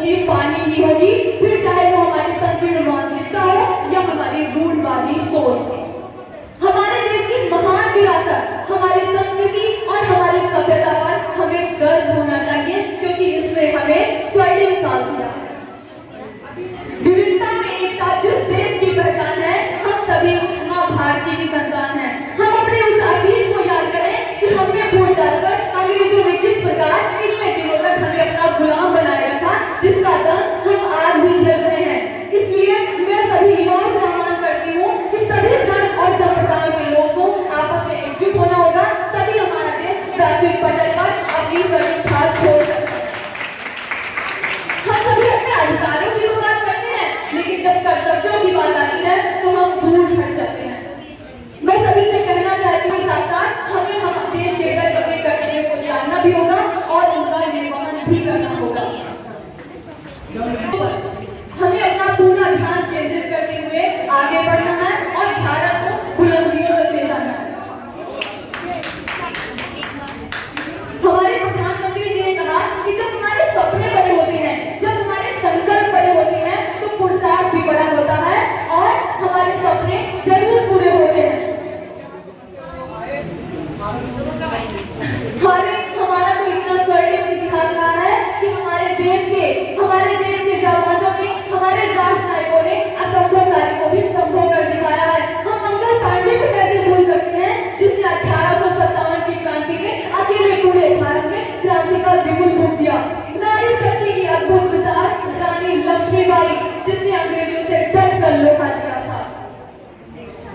ये पानी ही होगी, फिर चाहे वो हमारी संकीर्ण मानसिकता हो या हमारी रूढ़वादी सोच। हमारे देश की महान विरासत, हमारी संस्कृति और हमारी सभ्यता पर हमें गर्व होना चाहिए, क्योंकि इसने हमें स्वर्णिम काल दिया है। विविधता में एकता जिस देश की पहचान है, हम सभी मां भारती की संतान हैं। हम अपने उस अतीत को याद करें कि हमने फूट डालकर अंग्रेजों ने किस प्रकार इतने दिनों तक हमें अपना गुलाम बनाए रखा, जिसका दर्द हम आज भी झेल रहे हैं। इसलिए मैं सभी युवाओं से आह्वान करती हूँ कि सभी धर्म और संप्रदायों के लोगों को आपस में एकजुट होना होगा, तभी हमारा देश वैश्विक पटल पर अपनी स्वर्णिम छाप छोड़ सकता है। हम सभी अपने अधिकारों की तो बात करते हैं, लेकिन जब कर्तव्यों की बात आती है तो हम दूर हट जाते हैं। मैं सभी से कहना चाहती हूँ, साथ साथ हमें हम देश के प्रति अपने कर्तव्यों को जानना भी होगा और उनका निर्वहन भी करना होगा। हमें अपना पूरा ध्यान केंद्रित करते हुए आगे बढ़ना है और भारत को बुलंदियों तक ले जाना है। हमारे प्रधानमंत्री जी ने कहा कि जब हमारे सपने बड़े होते हैं, जब हमारे संकल्प बड़े होते हैं, तो पुरुषार्थ भी बड़ा होता है और हमारे सपने जरूर पूरे होते हैं। हमारा तो इतना स्वर्णिम इतिहास रहा है कि हमारे देश के जाबाजों ने, हमारे राष्ट्र नायकों ने असंभव कार्य को भी संभव कर दिखाया है। हम मंगल पांडे को कैसे भूल सकते हैं, जिसने 1857 की क्रांति में अकेले पूरे भारत में क्रांति का बिगुल फूंक दिया। नारी शक्ति की अद्भुत मिसाल रानी लक्ष्मीबाई, जिसने अंग्रेजों से डट कर लोहा दिया था।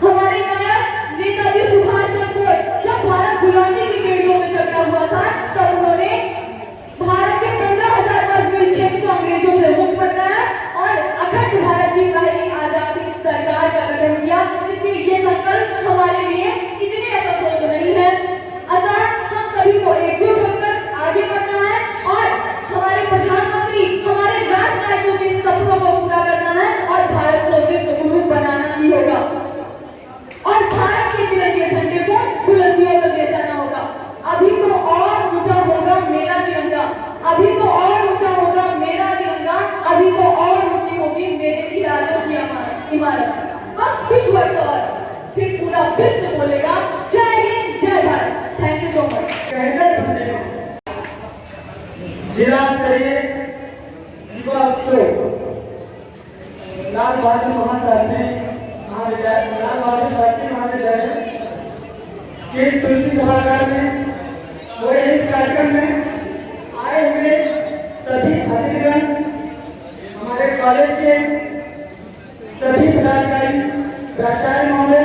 हमारे नायक नेताजी सुभाष चंद्र बोस, जब भारत गुलामी की बेड़ियों में जकड़ा हुआ था, तब उन्होंने भारत के 15,000 वर्ग मील क्षेत्र को अंग्रेजों से मुक्त बनाया और अखंड भारत की पहली आजादी सरकार का गठन किया। इसलिए ये संकल्प हमारे लिए इतने असंभव तो नहीं है। अतः हम सभी को एकजुट होकर आगे बढ़ना है और हमारे प्रधानमंत्री, हमारे राष्ट्र नायकों के सपनों को पूरा करना है और भारत को विश्व गुरु बनाना ही होगा और भारत के तिरंगे झंडे को बुलंदियों तक ले जाना होगा। अभी तो और ऊंचा होगा मेरा तिरंगा, अभी तो और ऊंचा होगा मेरा तिरंगा, अभी तो और ऊंची होगी मेरे इरादों की इमारत। बस कुछ वर्ष और फिर पूरा विश्व बोलेगा जय हिंद जय Bharat. Thank you so much. जिला स्तरीय युवा उत्सव लाल बहादुर महाशास्त्री महाविद्यालय के तुलसी सभागार में हो रहे इस कार्यक्रम में आए हुए सभी अतिथिगण, हमारे कॉलेज के सभी पदाधिकारी, प्राचार्य महोदय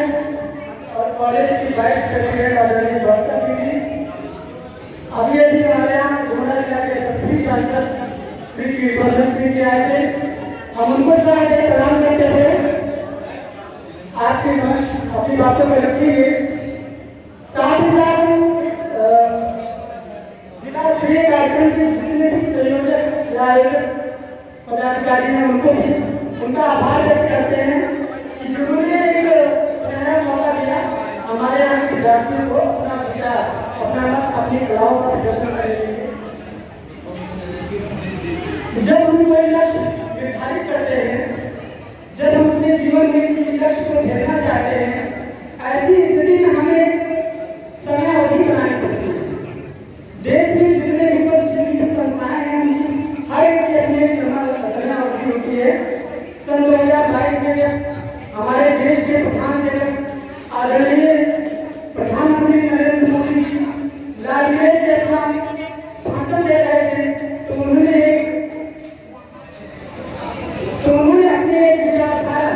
और कॉलेज की वाइस प्रेसिडेंट आदरणीय भास्कर सिंह जी, अभी हमारे यहाँ गुरुना जिला के एसएसपी सांसद श्री कीर्तिवर्धन सिंह जी आए थे। हम उनको सलाह प्रदान करते हुए आपके समक्ष अपनी बातों को रखेंगे। साथ ही साथ जिला स्तरीय कार्यक्रम के जितने भी संयोजक या आयोजक पदाधिकारी हैं, उनको भी उनका आभार व्यक्त करते हैं कि जिन्होंने एक सुनहरा मौका दिया हमारे यहाँ के विद्यार्थियों को अपना विचार, अपना मत, अपनी कलाओं का प्रदर्शन करने के लिए। जब हम कोई लक्ष्य निर्धारित करते हैं, जब हम अपने जीवन में किसी लक्ष्य को घेरना चाहते हैं, ऐसी स्थिति में हमें समय अवधि बनानी पड़ती है। देश में जितने भी पद, जितनी भी संस्थाएं हैं, उनकी हर एक की अपनी एक समय अवधि होती है। सन 2022 में जब हमारे देश के प्रधान सेवक आदरणीय प्रधानमंत्री नरेंद्र मोदी जी लालकिले से अपना भाषण दे रहे थे, तो उन्होंने अपने एक विचारधारा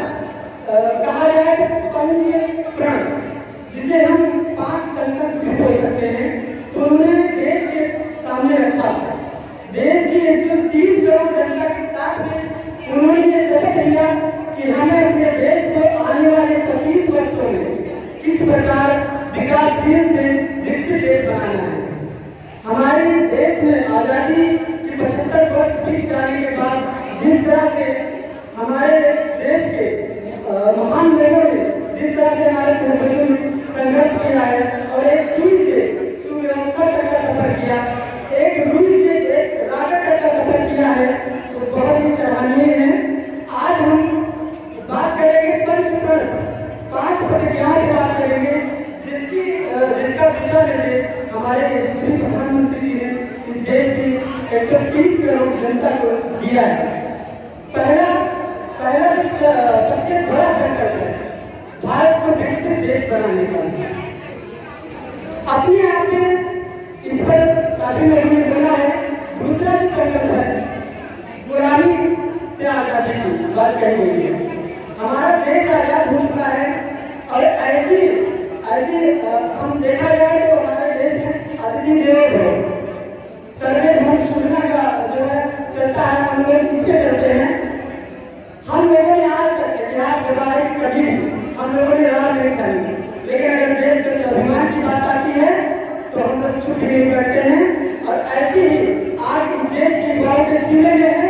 कहा जाए पंच प्रण, जिसे हम 5 संकल्प भी बोल सकते हैं, तो उन्होंने देश के सामने रखा। देश की 130 करोड़ जनता के साथ में उन्होंने ये शपथ लिया कि हमें अपने देश को आने वाले 25 वर्षों में किस प्रकार विकासशील से विकसित देश बनाना है। हमारे देश में आजादी के 75 वर्ष बीत जाने के बाद जिस तरह से हमारे देश के महान लोगों ने, जिस तरह से हमारे पूर्वजों ने संघर्ष किया है और एक सुई से सुव्यवस्था तक का सफर किया, एक रुई से एक राजक तक का सफर किया है, तो 130 करोड़ जनता को दिया है। पहला पहला सबसे बड़ा संकल्प है भारत को विकसित देश बनाने का। अपने आप में इस पर काफी लोगों ने बोला है। दूसरा जो संकल्प है गुलामी से आजादी की बात कही गई है। हमारा देश आजाद हो चुका है और ऐसी हम देखा जाए तो हमारे देश में अतिथि देवो भव सर्वभौम सुविधा का जो है चलता है। हम लोग इस पे चलते हैं। हम लोगों ने आज तक इतिहास के बारे में कभी भी हम लोगों ने राह नहीं खाई, लेकिन अगर देश के स्वाभिमान की बात आती है तो हम लोग चुप नहीं बैठते हैं। और ऐसे ही आज इस देश की युवाओं के सीने में है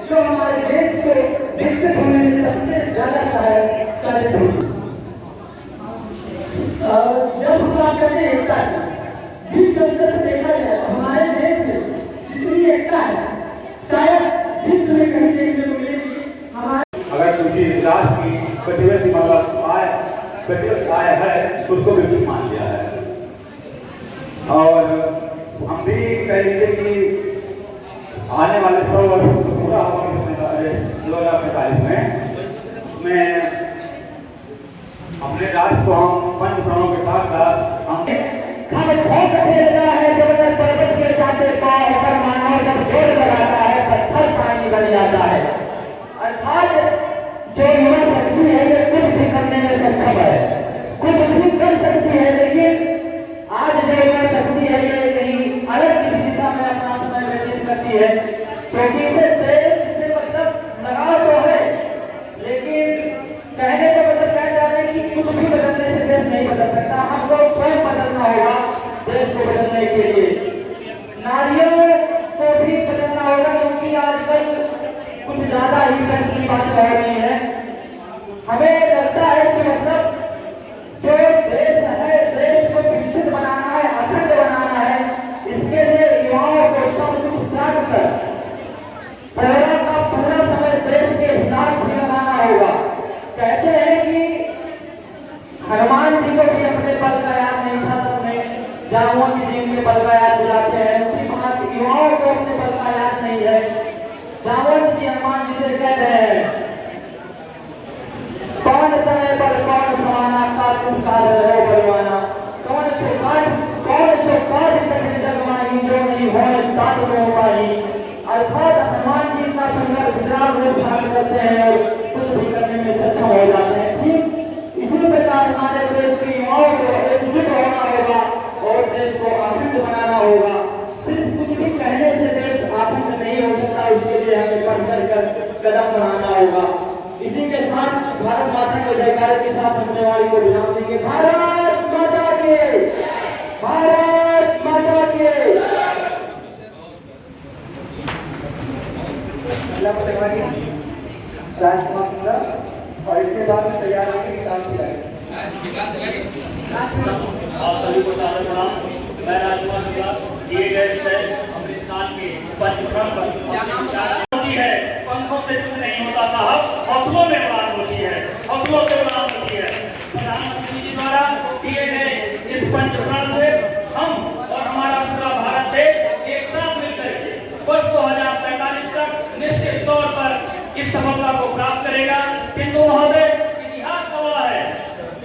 जो हमारे देश को विकसित होने में सबसे ज्यादा सहायक साबित होगी। जब हम बात करते हैं एकता की, विश्व स्तर पर देखा जाए तो हमारे देश में जितनी एकता है शायद विश्व में कहीं देखने को मिलेगी। हमारे अगर किसी राष्ट्र की प्रतिवर्ती मतलब आय है तो उसको विकसित मान लिया है। और हम भी कह लीजिए कि आने वाले 100 वर्ष पूरा होगा 2045 में अपने राष्ट्र को हम पंच प्राणों के साथ हम है। जब तक पर्वत के जाते पाँव पर मानव जब जोर लगाता है पत्थर पानी बन जाता है। अर्थात जो युवा शक्ति है ये कुछ भी करने में सक्षम है, कुछ भी कर सकती है। लेकिन आज जो युवा शक्ति है ये कहीं अलग किसी दिशा में अपना समय व्यतीत करती है, क्योंकि इसे देश से मतलब लगाव तो है, लेकिन कहने का मतलब कह जा रहे हैं कि कुछ भी बदलने से देश नहीं बदल सकता। हमको स्वयं बदलना होगा देश को बदलने के लिए। नारियों को भी बदलना होगा, क्योंकि आजकल कुछ ज्यादा ही कर की बात हो रही है। हमें लगता है कि मतलब जो देश है देश को विकसित बनाना है, अखंड बनाना है, इसके लिए युवाओं को सब कुछ त्याग कर पूरा का पूरा समय देश के हिसाब भी बनाना होगा। कहते हैं कि हनुमान जी को भी अपने बल का याद नहीं था, तो उन्हें जामुन जी में बल का याद दिलाते हैं। उसी बात युवाओं को अपने बल का याद नहीं है। जामुन जी हनुमान जी से कह रहे हैं कौन समय बल कौन समाना का तुम सारे रहो बलवाना, कौन सो काज कठिन जग माही जो नहीं हो तात हो पाही। अर्थात हनुमान जी का संघर्ष विचार रूप धारण करते हैं और कुछ भी करने में सक्षम हो जाते हैं। ठीक इसी प्रकार हमारे देश की युवाओं को एकजुट होना होगा और देश को अखंड बनाना होगा। सिर्फ कुछ भी कहने से देश अखंड नहीं हो सकता, उसके लिए हमें बढ़ कर कदम बढ़ाना होगा। इसी के साथ भारत माता के जयकारे के साथ अपने वाणी को विराम देंगे। भारत माता के, भारत माता के। राजकुमार और इसके बाद में तैयार होकर निकाल दिया है। आप सभी को सलाम। मैं राजकुमार दिए गए विषय अमृतकाल के पंचक्रम पर है। पंखों से कुछ नहीं होता साहब, हौसलों में उड़ान होती है, हौसलों से उड़ान होती है। प्रधानमंत्री जी द्वारा दिए गए इस पंचप्रण से हम और हमारा पूरा भारत देश एक साथ मिलकर वर्ष 2047 तक निश्चित तौर पर इस सफलता को प्राप्त करेगा। किंतु महोदय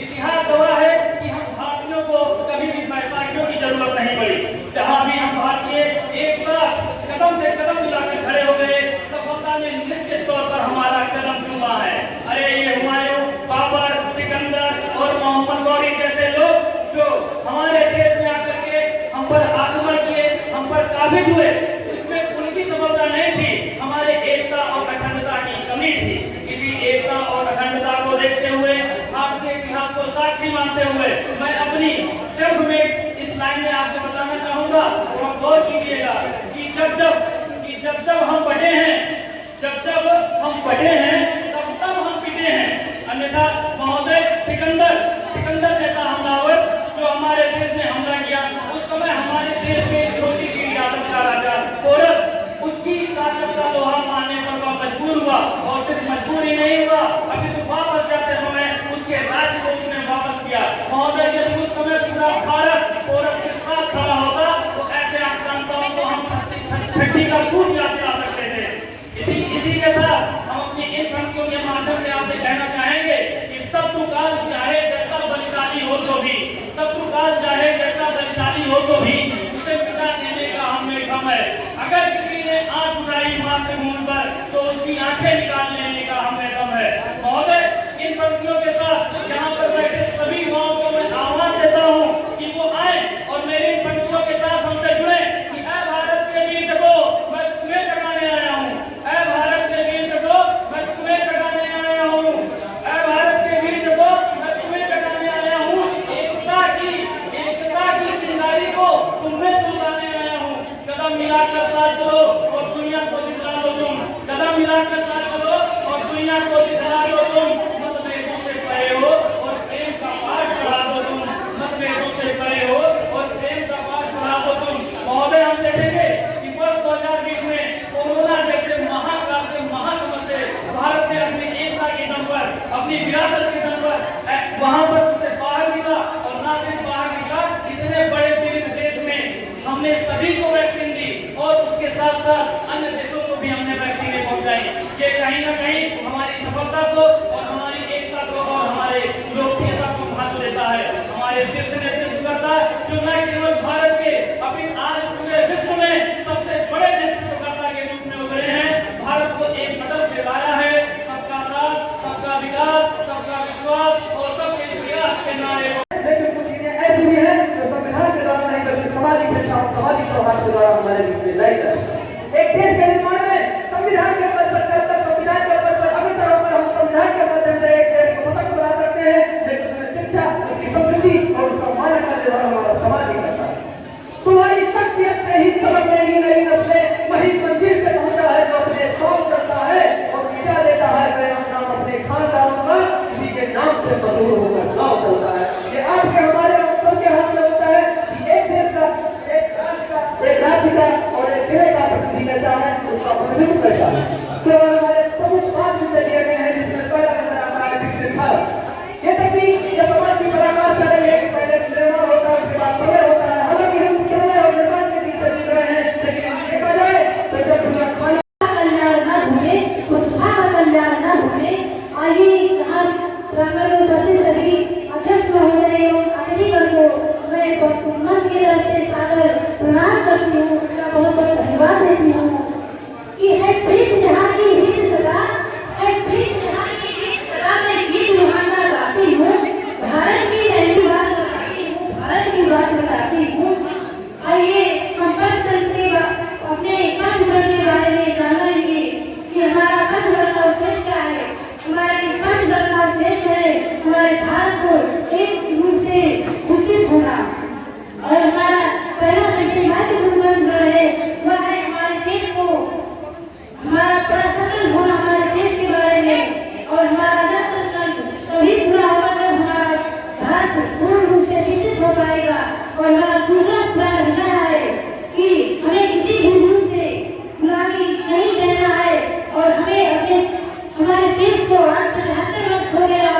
इतिहास गवाह है कि हम भारतीयों को कभी भी बैसाखियों की जरूरत नहीं पड़ी। जहाँ भी हम भारतीय एक साथ कदम से कदम मिलाकर खड़े हो गए, सफलता ने निश्चित तौर पर हमारा कदम चूमा है। अरे ये हुमायूं, बाबर, सिकंदर और मोहम्मद गौरी जैसे लोग जो हमारे देश में आकर के हम पर आक्रमण किए, हम पर काबिज हुए, इसमें उनकी सफलता नहीं थी, हमारे एकता और अखंडता की कमी थी। इसी एकता और अखंडता को देखते हुए, भारतीय इतिहास को साक्षी मानते हुए, मैं अपनी सिर्फ में इस लाइन में आपको बताना चाहूंगा और गौर कीजिएगा कि जब हम बढ़े हैं, तब हम पिटे हैं। अन्यथा महोदय सिकंदर जैसा हमलावर जो हमारे देश में हमला किया, उस समय हमारे देश के छोटी सी रियासत का राजा औरत उसकी ताकत का लोहा मानने पर वह मजबूर हुआ, और सिर्फ मजबूर ही नहीं हुआ, अभी तो वापस जाते समय उसके राज्य को उसने वापस किया। महोदय यदि उस समय पूरा भारत औरत के साथ खड़ा होता तो ऐसे आक्रांताओं को हम छठी का शक्तिशाली हो तो भी उसे मिटा देने का हमें गम है। अगर किसी ने आंख उठाई मातृभूमि पर तो उसकी आंखें निकाल लेने का हमें गम है। महोदय, इन पंक्तियों के साथ यहाँ पर बैठे सभी युवाओं को मैं आह्वान देता हूँ कि वो आए और मेरी इन पंक्तियों के साथ हमसे जुड़े कि ऐ भारत के वीर जगो, मैं तुम्हें जगाने आया हूँ। ऐ भारत के वीर जगो, मैं तुम्हें जगाने आया हूँ। ऐ भारत के वीर जगो, मैं तुम्हें जगाने आया हूँ। एकता की चिंगारी को तुम्हें सुलगाने आया हूँ। कदम मिलाकर साथ चलो और दुनिया को दिखला दो तुम। कदम मिलाकर साथ चलो और दुनिया को दिखला दो तुम। मतभेदों से परे हो और प्रेम का पाठ पढ़ा दो तुम। मतभेदों से परे हो और प्रेम का पाठ पढ़ा दो तुम। महोदय, हम देखेंगे कि वर्ष 2020 में कोरोना जैसे महाकाल के महासमर से भारत ने अपनी एकता के दम पर, अपनी विरासत के दम पर वहां पर उससे बाहर निकला। और ना सिर्फ बाहर निकला, इतने बड़े विविध देश में हमने सभी को वैक्सीन दी और उसके साथ साथ अन्य देशों को भी हमने वैक्सीनें पहुंचाई। ये कहीं ना कहीं हमारी सफलता को और हमारी एकता को और हमारे लोकप्रियता को महत्व देता है। हमारे शीर्ष नेतृत्व करता जो न केवल भारत के अभी आज पूरे विश्व में सबसे बड़े नेतृत्वकर्ता के रूप में उभरे हैं, भारत को एक पटल पे लाया है। सबका साथ, सबका विकास, सबका विश्वास और सबके प्रयास के नारे को। लेकिन कुछ चीजें ऐसी भी हैं जो संविधान के द्वारा नहीं बल्कि सामाजिक शिक्षा और सामाजिक सौहार्द के द्वारा हमारे बीच में लाई जाती है। एक देश के निर्माण में संविधान के पद पर चलकर, संविधान के पद पर अग्रसर होकर हम संविधान के माध्यम से एक देश को सशक्त बना सकते हैं, लेकिन उसमें शिक्षा, उसकी संस्कृति और उसका मानक करने वाला हमारा समाज ही करता है। तुम्हारी शख्सियत से ही सबक लेंगी नई नस्लें, वही मंजिल पे पहुंचा है जो अपने कौम चलता है और मिटा देता है कयाम नाम अपने खानदानों का, इसी के नाम से मशहूर होकर गाँव चलता है। ये आपके हमारे और सबके हाथ में होता है कि एक देश का, एक राज्य का और एक जिले का प्रतिनिधि कैसा है, उसका प्रतिनिधित्व कैसा है। तो हमारे प्रमुख 5 विषय दिए गए हैं, जिसमें पहला नजर आता है विकसित भारत। ये तकनीक ये समाज की कलाकार चल रही है कि पहले निर्माण होता है, उसके बाद प्रलय होता है। हालांकि हम प्रलय और निर्माण के बीच चल रहे हैं, लेकिन देखा जाए तो जब दुनिया कल्याण न भूले, उत्साह का कल्याण न भूले। आइए यहाँ प्रांगण में उपस्थित सभी अध्यक्ष महोदय एवं अतिथिगण को मैं मंच की तरफ से सादर प्रणाम करती हूँ, उनका बहुत बहुत धन्यवाद देती हूँ कि है प्रीत जहाँ की रीत सदा, है प्रीत जहाँ की रीत सदा, मैं गीत रुहाना गाती हूँ। भारत की रहती बात बताती हूँ, भारत की बात बताती हूँ। आइए हम पंचतंत्र के अपने पंचतंत्र के बारे में जानेंगे कि हमारा पंचतंत्र का उद्देश्य क्या है। हमारा इस पंचतंत्र का उद्देश्य है हमारे भारत को एक रूप से विकसित होना। और हमारा पहला सबसे महत्वपूर्ण मंत्र है वह है हमारे देश को, हमारा बड़ा सफल होना हमारे देश के बारे में। और हमारा यह संकल्प तभी पूरा होगा जब हमारा भारत पूर्ण रूप से विकसित हो पाएगा। और हमारा दूसरा प्रण यह है कि हमें किसी भी रूप से गुलामी नहीं देना है और हमें अपने हमारे देश को आज 75 वर्ष हो गया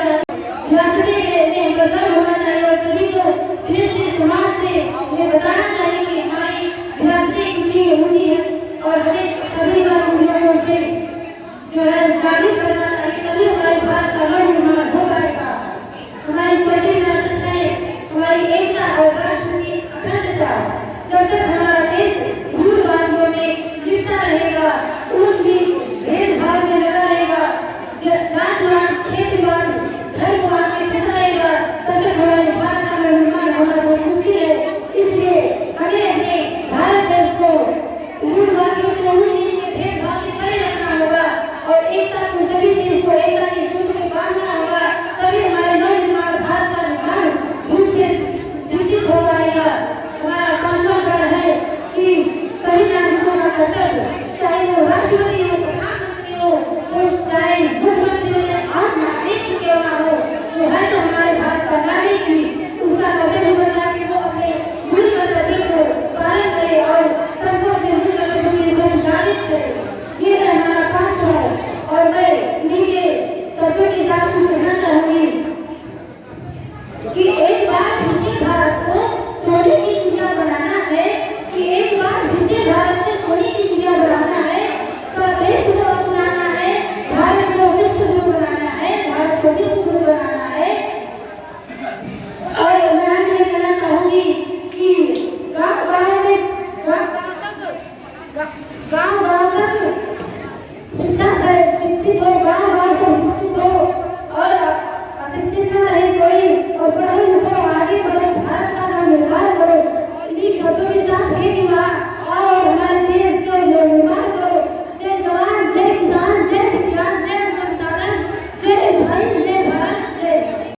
में गर्व होना चाहिए। और सभी को देश के समाज से ये बताना चाहिए कि हमारी विरासतें कितनी ऊंची है और हमें सभी का मूल्यों से जो है जागृत करना चाहिए, तभी हमारे भारत का निर्माण हो पाएगा। हमारी छोटी विरासत में हमारी एकता और राष्ट्र की अखंडता, जब तक हमारा देश रूढ़वादियों में लिपटा रहेगा, ऊंच नीच भेदभाव में लगा रहेगा, जातवाद, क्षेत्रवाद, धर्मवाद में फंसा रहेगा, तब तक हमारे भारत का निर्माण होना बहुत मुश्किल है। इसलिए हमें अपने भारत देश को रूढ़वादियों से ऊंच नीच के भेदभाव से परे रखना होगा और एकता को, सभी देश को एकता के